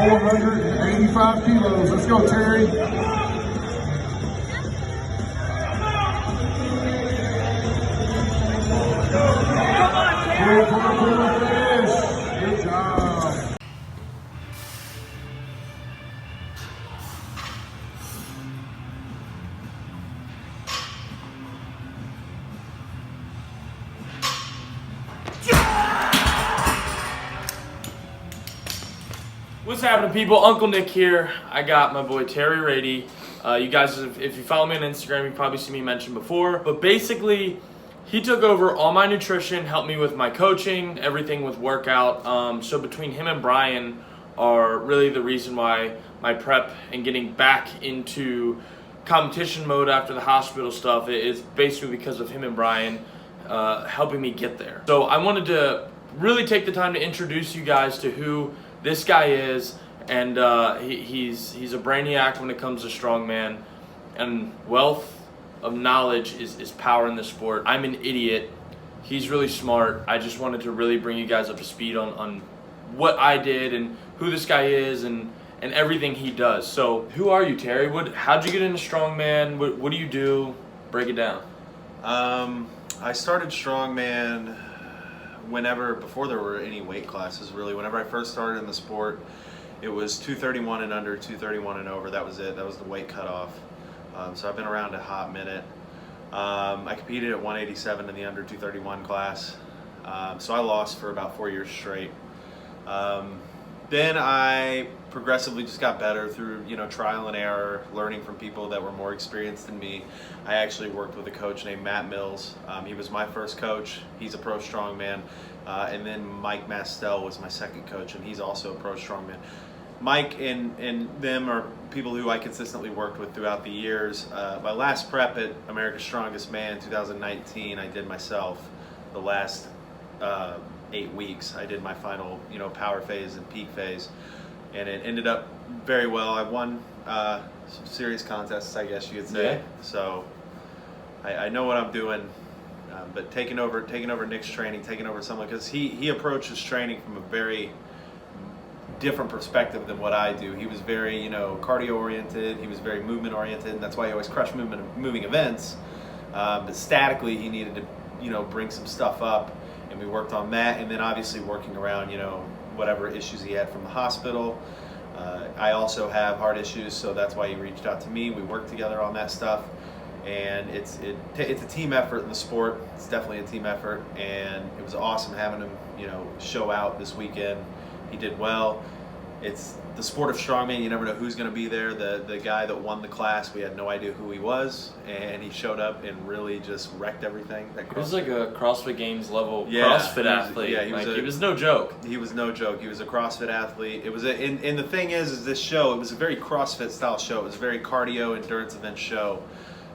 485 kilos. Let's go, Terry. Finish. Good job. What's happening, people? Uncle Nick here. I got my boy Terry Rady. You guys, if you follow me on Instagram, you probably see me mention before. But basically, he took over all my nutrition, helped me with my coaching, everything with workout. So between him and Brian are really the reason why my prep and getting back into competition mode after the hospital stuff is basically because of him and Brian helping me get there. So I wanted to really take the time to introduce you guys to who this guy is, and he's a brainiac when it comes to strongman, and wealth of knowledge is power in this sport. I'm an idiot. He's really smart. I just wanted to really bring you guys up to speed on what I did and who this guy is and everything he does. So who are you, Terry? How'd you get into strongman? What do you do? Break it down. I started strongman before there were any weight classes, really. Whenever I first started in the sport, it was 231 and under, 231 and over. That was it. That was the weight cutoff. So I've been around a hot minute. I competed at 187 in the under 231 class. So I lost for about 4 years straight. Then I progressively just got better through, trial and error, learning from people that were more experienced than me. I actually worked with a coach named Matt Mills. He was my first coach. He's a pro strongman. And then Mike Mastel was my second coach, and he's also a pro strongman. Mike and them are people who I consistently worked with throughout the years. My last prep at America's Strongest Man 2019, I did myself. The last 8 weeks, I did my final, power phase and peak phase, and it ended up very well. I won some serious contests, I guess you could say. Yeah. So I know what I'm doing. But taking over Nick's training, taking over someone, because he approaches training from a very different perspective than what I do. He was very, cardio oriented. He was very movement oriented, and that's why he always crushed moving events. But statically, he needed to, bring some stuff up, and we worked on that. And then obviously working around, whatever issues he had from the hospital. I also have heart issues, so that's why he reached out to me. We worked together on that stuff. And it's a team effort in the sport. It's definitely a team effort, and it was awesome having him, show out this weekend. He did well. It's the sport of strongman. You never know who's going to be there. The guy that won the class, we had no idea who he was, and he showed up and really just wrecked everything. He was like a CrossFit Games level Yeah, CrossFit athlete. Yeah, he was no joke. He was no joke. He was a CrossFit athlete. It was and the thing is this show, it was a very CrossFit style show. It was a very cardio endurance event show.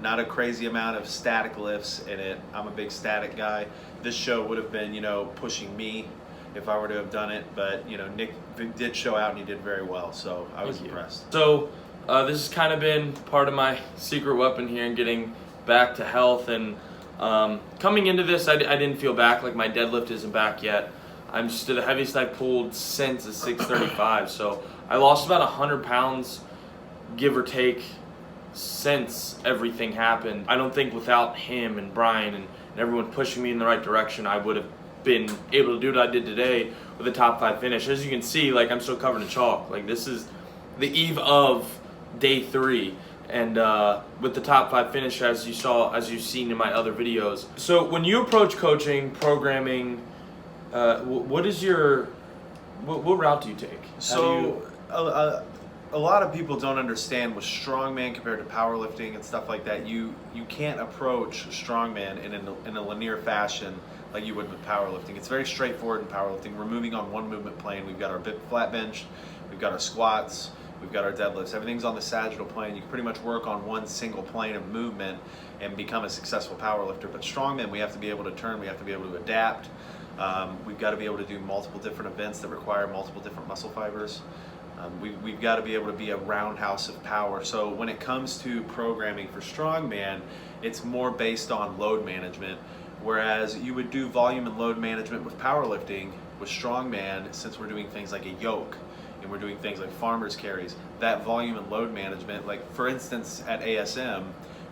Not a crazy amount of static lifts in it. I'm a big static guy. This show would have been, pushing me if I were to have done it. But, Nick did show out and he did very well. So I was impressed. So this has kind of been part of my secret weapon here in getting back to health. And coming into this, I didn't feel back. Like my deadlift isn't back yet. I'm just the heaviest I pulled since is 635. So I lost about 100 pounds, give or take, since everything happened. I don't think without him and Brian and everyone pushing me in the right direction, I would have been able to do what I did today with a top 5 finish. As you can see, like I'm still covered in chalk. Like this is the eve of day 3, and with the top 5 finish, as you've seen in my other videos. So when you approach coaching, programming, what route do you take? A lot of people don't understand with strongman compared to powerlifting and stuff like that. You can't approach strongman in a linear fashion like you would with powerlifting. It's very straightforward in powerlifting. We're moving on one movement plane. We've got our flat bench, we've got our squats, we've got our deadlifts. Everything's on the sagittal plane. You can pretty much work on one single plane of movement and become a successful powerlifter. But strongman, we have to be able to turn. We have to be able to adapt. We've got to be able to do multiple different events that require multiple different muscle fibers. We've got to be able to be a roundhouse of power. So when it comes to programming for strongman, it's more based on load management, whereas you would do volume and load management with powerlifting. With strongman, since we're doing things like a yoke and we're doing things like farmer's carries, that volume and load management, like for instance at ASM,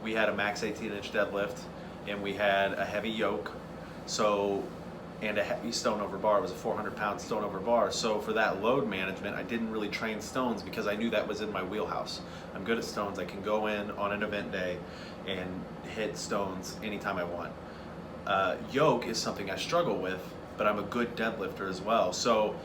we had a max 18-inch deadlift and we had a heavy yoke, so, and a heavy stone over bar. It was a 400-pound stone over bar. So for that load management, I didn't really train stones because I knew that was in my wheelhouse. I'm good at stones. I can go in on an event day and hit stones anytime I want. Yoke is something I struggle with, but I'm a good deadlifter as well. So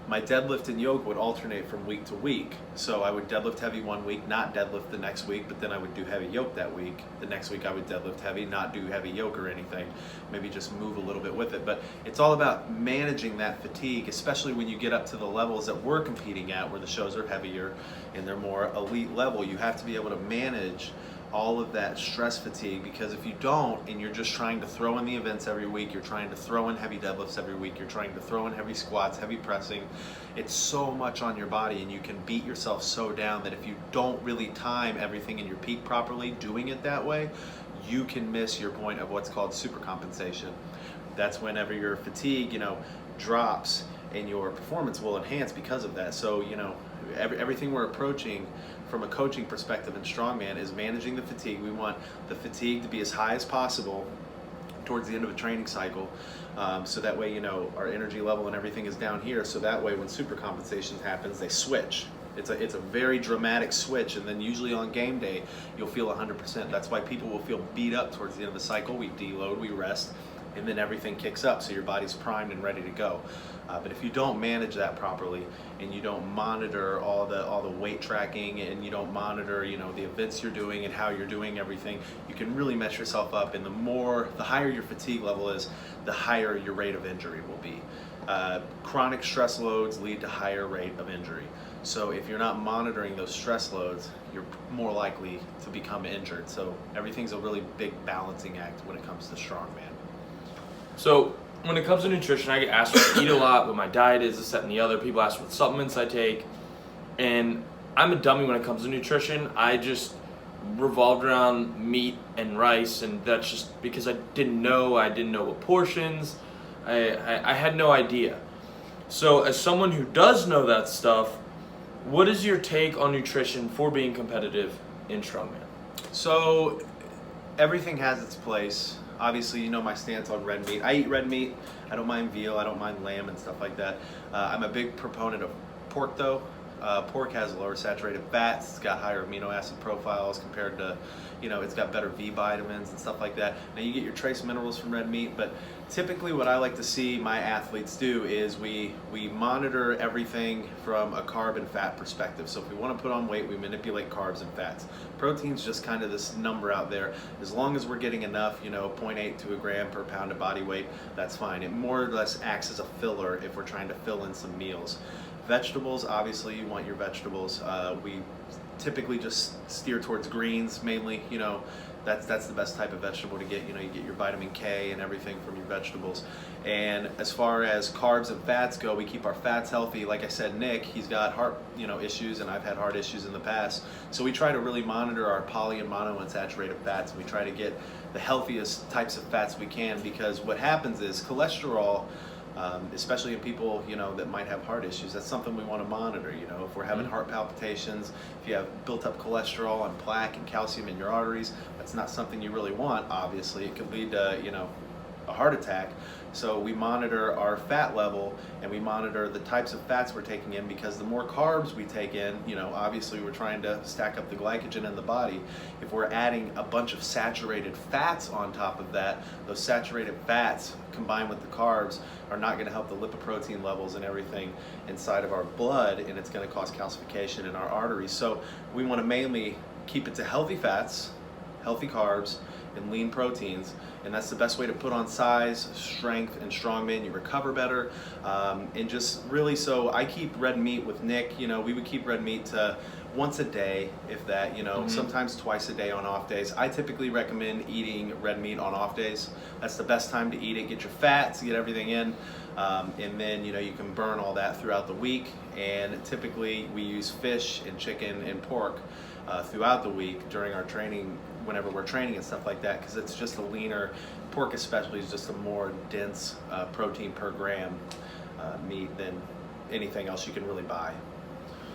my deadlift and yoke would alternate from week to week. So I would deadlift heavy one week, not deadlift the next week, but then I would do heavy yoke that week. The next week I would deadlift heavy, not do heavy yoke or anything, maybe just move a little bit with it. But it's all about managing that fatigue, especially when you get up to the levels that we're competing at, where the shows are heavier and they're more elite level. You have to be able to manage all of that stress fatigue, because if you don't and you're just trying to throw in the events every week, you're trying to throw in heavy deadlifts every week, you're trying to throw in heavy squats, heavy pressing, it's so much on your body and you can beat yourself so down that if you don't really time everything in your peak properly doing it that way, you can miss your point of what's called supercompensation. That's whenever your fatigue, drops and your performance will enhance because of that. So, everything we're approaching from a coaching perspective in strongman is managing the fatigue. We want the fatigue to be as high as possible towards the end of a training cycle, so that way our energy level and everything is down here, so that way when supercompensation happens, they switch. It's a very dramatic switch, and then usually on game day you'll feel 100%. That's why people will feel beat up towards the end of the cycle. We deload, we rest, and then everything kicks up, so your body's primed and ready to go. But if you don't manage that properly, and you don't monitor all the weight tracking, and you don't monitor the events you're doing and how you're doing everything, you can really mess yourself up. And the higher your fatigue level is, the higher your rate of injury will be. Chronic stress loads lead to higher rate of injury. So if you're not monitoring those stress loads, you're more likely to become injured. So everything's a really big balancing act when it comes to strongman. So when it comes to nutrition, I get asked what I eat a lot, what my diet is, this, that, and the other. People ask what supplements I take. And I'm a dummy when it comes to nutrition. I just revolved around meat and rice, and that's just because I didn't know what portions. I had no idea. So as someone who does know that stuff, what is your take on nutrition for being competitive in strongman? So everything has its place. Obviously, my stance on red meat. I eat red meat. I don't mind veal. I don't mind lamb and stuff like that. I'm a big proponent of pork, though. Pork has lower saturated fats. It's got higher amino acid profiles compared to, it's got better V vitamins and stuff like that. Now, you get your trace minerals from red meat, but typically what I like to see my athletes do is we monitor everything from a carb and fat perspective. So if we want to put on weight, we manipulate carbs and fats. Protein's just kind of this number out there. As long as we're getting enough, 0.8 to a gram per pound of body weight, that's fine. It more or less acts as a filler if we're trying to fill in some meals. Vegetables, obviously you want your vegetables. We typically just steer towards greens mainly. That's the best type of vegetable to get. You get your vitamin K and everything from your vegetables. And as far as carbs and fats go, we keep our fats healthy. Like I said, Nick, he's got heart issues, and I've had heart issues in the past. So we try to really monitor our poly and monounsaturated fats, and we try to get the healthiest types of fats we can, because what happens is cholesterol, especially in people that might have heart issues, that's something we want to monitor. If we're having heart palpitations, if you have built up cholesterol and plaque and calcium in your arteries, that's not something you really want. Obviously, it could lead to a heart attack. So we monitor our fat level, and we monitor the types of fats we're taking in, because the more carbs we take in, obviously we're trying to stack up the glycogen in the body. If we're adding a bunch of saturated fats on top of that, those saturated fats combined with the carbs are not going to help the lipoprotein levels and everything inside of our blood, and it's going to cause calcification in our arteries. So we want to mainly keep it to healthy fats, healthy carbs, and lean proteins, and that's the best way to put on size, strength, and strongman. You recover better, and just really, so I keep red meat with Nick. We would keep red meat to once a day, if that, sometimes twice a day on off days. I typically recommend eating red meat on off days. That's the best time to eat it. Get your fats, get everything in, and then you can burn all that throughout the week. And typically we use fish and chicken and pork throughout the week during our training, whenever we're training and stuff like that, because it's just a leaner, pork especially is just a more dense protein per gram meat than anything else you can really buy.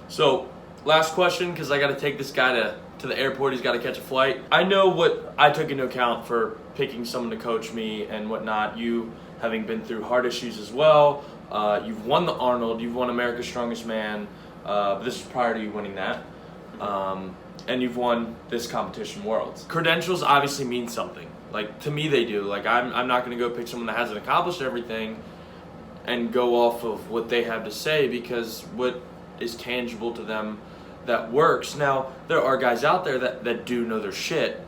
So, last question, because I got to take this guy to the airport. He's got to catch a flight. I know what I took into account for picking someone to coach me and whatnot. You having been through heart issues as well. You've won the Arnold. You've won America's Strongest Man. But this is prior to you winning that. And you've won this competition, Worlds. Credentials obviously mean something. Like, to me, they do. Like, I'm not going to go pick someone that hasn't accomplished everything and go off of what they have to say, because what is tangible to them that works. Now, there are guys out there that do know their shit,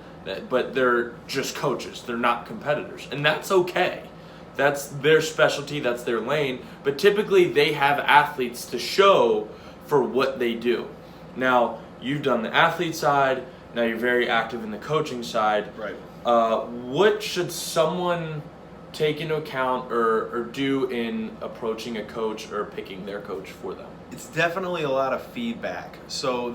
but they're just coaches. They're not competitors. And that's okay. That's their specialty. That's their lane. But typically, they have athletes to show for what they do. Now, you've done the athlete side. Now you're very active in the coaching side. Right. What should someone take into account or do in approaching a coach or picking their coach for them? It's definitely a lot of feedback. So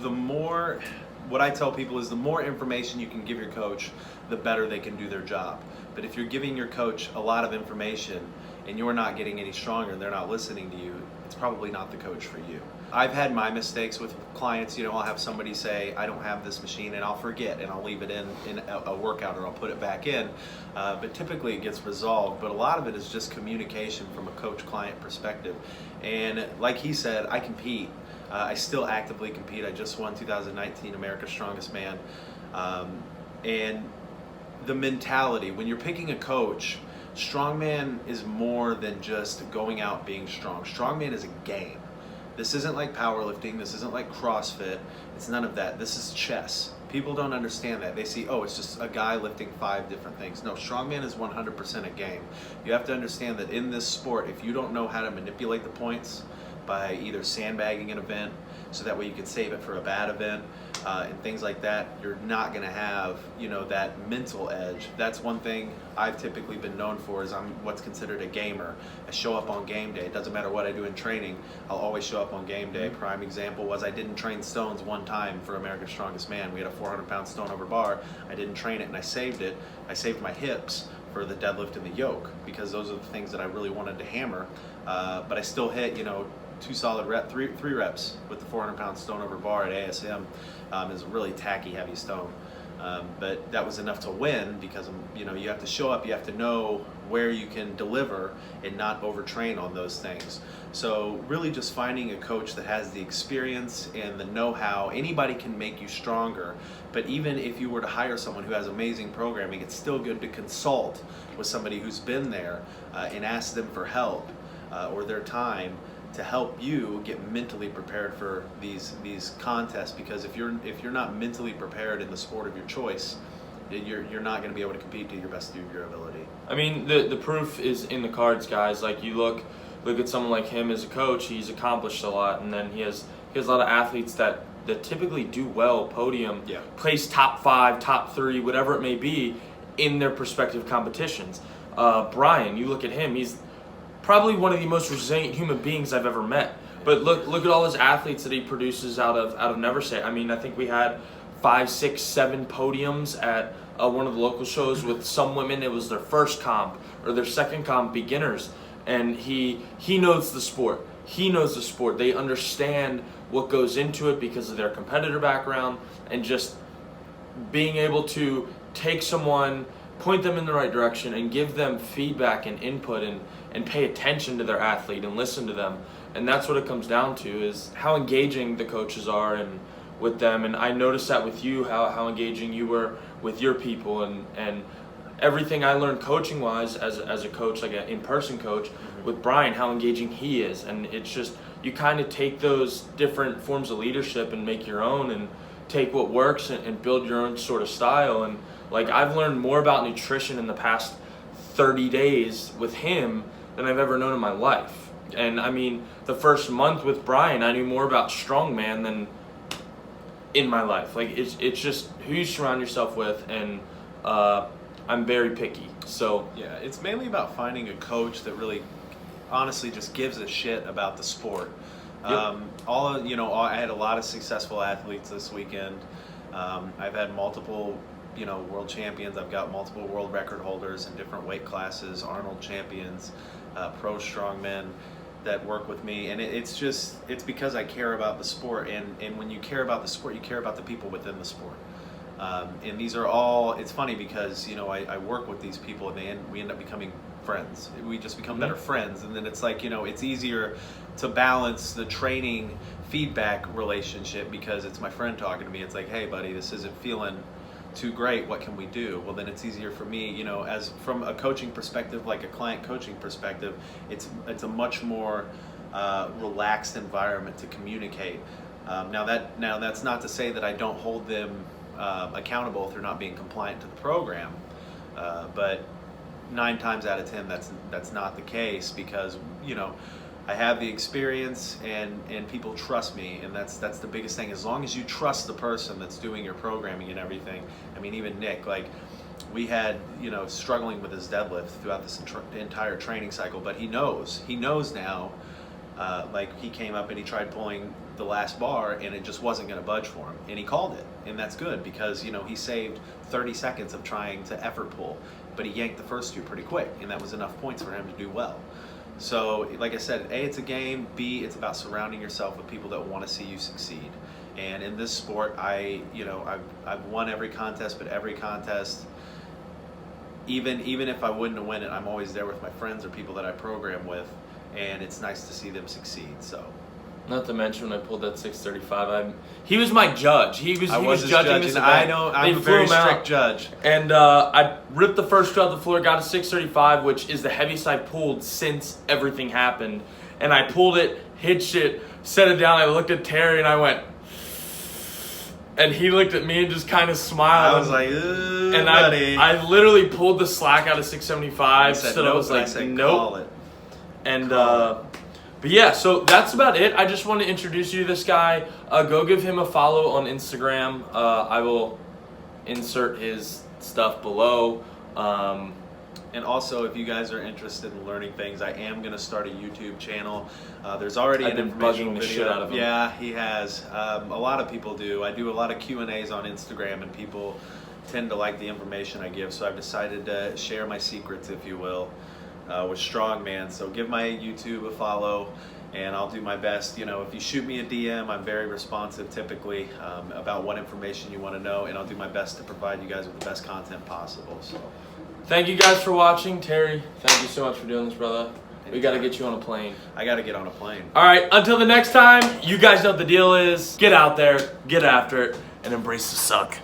what I tell people is the more information you can give your coach, the better they can do their job. But if you're giving your coach a lot of information and you're not getting any stronger and they're not listening to you, it's probably not the coach for you. I've had my mistakes with clients. I'll have somebody say, I don't have this machine, and I'll forget, and I'll leave it in a workout, or I'll put it back in. But typically it gets resolved. But a lot of it is just communication from a coach-client perspective. And like he said, I compete. I still actively compete. I just won 2019 America's Strongest Man. And the mentality, when you're picking a coach, strongman is more than just going out being strong. Strongman is a game. This isn't like powerlifting. This isn't like CrossFit. It's none of that. This is chess. People don't understand that. They see, oh, it's just a guy lifting 5 different things. No, strongman is 100% a game. You have to understand that in this sport, if you don't know how to manipulate the points by either sandbagging an event so that way you can save it for a bad event and things like that, you're not going to have, that mental edge. That's one thing I've typically been known for, is I'm what's considered a gamer. I show up on game day. It doesn't matter what I do in training, I'll always show up on game day. Prime example was I didn't train stones one time for America's Strongest Man. We had a 400-pound stone over bar. I didn't train it and I saved it. I saved my hips for the deadlift and the yoke, because those are the things that I really wanted to hammer. But I still hit, 2 solid three reps with the 400-pound stone over bar at ASM. Is a really tacky, heavy stone. But that was enough to win, because you have to show up, you have to know where you can deliver and not overtrain on those things. So really just finding a coach that has the experience and the know-how. Anybody can make you stronger, but even if you were to hire someone who has amazing programming, it's still good to consult with somebody who's been there and ask them for help or their time to help you get mentally prepared for these contests. Because if you're not mentally prepared in the sport of your choice, you're not going to be able to compete to your best of your ability. I mean, the proof is in the cards, guys. Like, you look at someone like him as a coach. He's accomplished a lot, and then he has a lot of athletes that typically do well, podium, place top 5, top 3, whatever it may be, in their respective competitions. Brian, you look at him. He's probably one of the most resilient human beings I've ever met. But look at all his athletes that he produces out of Neversay. I mean, I think we had 5, 6, 7 podiums at one of the local shows with some women. It was their first comp or their second comp, beginners. And he knows the sport. He knows the sport. They understand what goes into it because of their competitor background, and just being able to take someone, point them in the right direction, and give them feedback and input, and pay attention to their athlete and listen to them. And that's what it comes down to, is how engaging the coaches are and with them. And I noticed that with you, how engaging you were with your people, and everything I learned coaching wise as a coach, like an in-person coach, with Brian, how engaging he is. And it's just, you kind of take those different forms of leadership and make your own, and take what works and build your own sort of style. And like, I've learned more about nutrition in the past 30 days with him than I've ever known in my life. And I mean, the first month with Brian, I knew more about strongman than in my life. Like, it's just who you surround yourself with, and I'm very picky. So yeah, it's mainly about finding a coach that really, honestly, just gives a shit about the sport. Yep. I had a lot of successful athletes this weekend. I've had multiple, world champions. I've got multiple world record holders in different weight classes, Arnold champions, pro strongmen. that work with me, and it's because I care about the sport, and when you care about the sport, you care about the people within the sport. And these are all, it's funny because, you know, I work with these people and we end up becoming friends. We just become better friends, and then it's like, you know, it's easier to balance the training feedback relationship because it's my friend talking to me. It's like, hey buddy, this isn't feeling too great, what can we do? Well, then it's easier for me, you know, as from a coaching perspective, like a client coaching perspective, it's a much more relaxed environment to communicate. Now that's not to say that I don't hold them accountable if they're not being compliant to the program, but 9 times out of 10 that's not the case, because, you know, I have the experience and people trust me, and that's the biggest thing. As long as you trust the person that's doing your programming and everything. I mean, even Nick, like, we had, you know, struggling with his deadlift throughout this entire training cycle, but he knows now. Like, he came up and he tried pulling the last bar and it just wasn't going to budge for him, and he called it, and that's good because, you know, he saved 30 seconds of trying to effort pull, but he yanked the first 2 pretty quick, and that was enough points for him to do well. So, like I said, A, it's a game. B, it's about surrounding yourself with people that want to see you succeed. And in this sport, I've won every contest, but every contest, even if I wouldn't win it, I'm always there with my friends or people that I program with, and it's nice to see them succeed. So, not to mention when I pulled that 635, he was my judge. He was his judging judge, this and event. I know I'm They a flew very him out. strict judge. And I ripped the first 2 off the floor, got a 635, which is the heaviest I've pulled since everything happened. And I pulled it, hitched it, set it down. I looked at Terry and I went, and he looked at me and just kind of smiled. I was like, ooh, and buddy. I literally pulled the slack out of 675. Said, so nope, I was like, I said, nope. call it. And Call it. but yeah, so that's about it. I just want to introduce you to this guy. Go give him a follow on Instagram. I will insert his stuff below. And also, if you guys are interested in learning things, I am going to start a YouTube channel. There's already I've an been informational bugging the video. shit out of him. Yeah, he has. A lot of people do. I do a lot of Q&As on Instagram, and people tend to like the information I give. So I've decided to share my secrets, if you will, with strongman. So give my YouTube a follow, and I'll do my best. You know, if you shoot me a DM, I'm very responsive typically about what information you want to know, and I'll do my best to provide you guys with the best content possible. So. Thank you guys for watching. Terry, thank you so much for doing this, brother. We got to get you on a plane. I got to get on a plane. All right, until the next time, you guys know what the deal is. Get out there, get after it, and embrace the suck.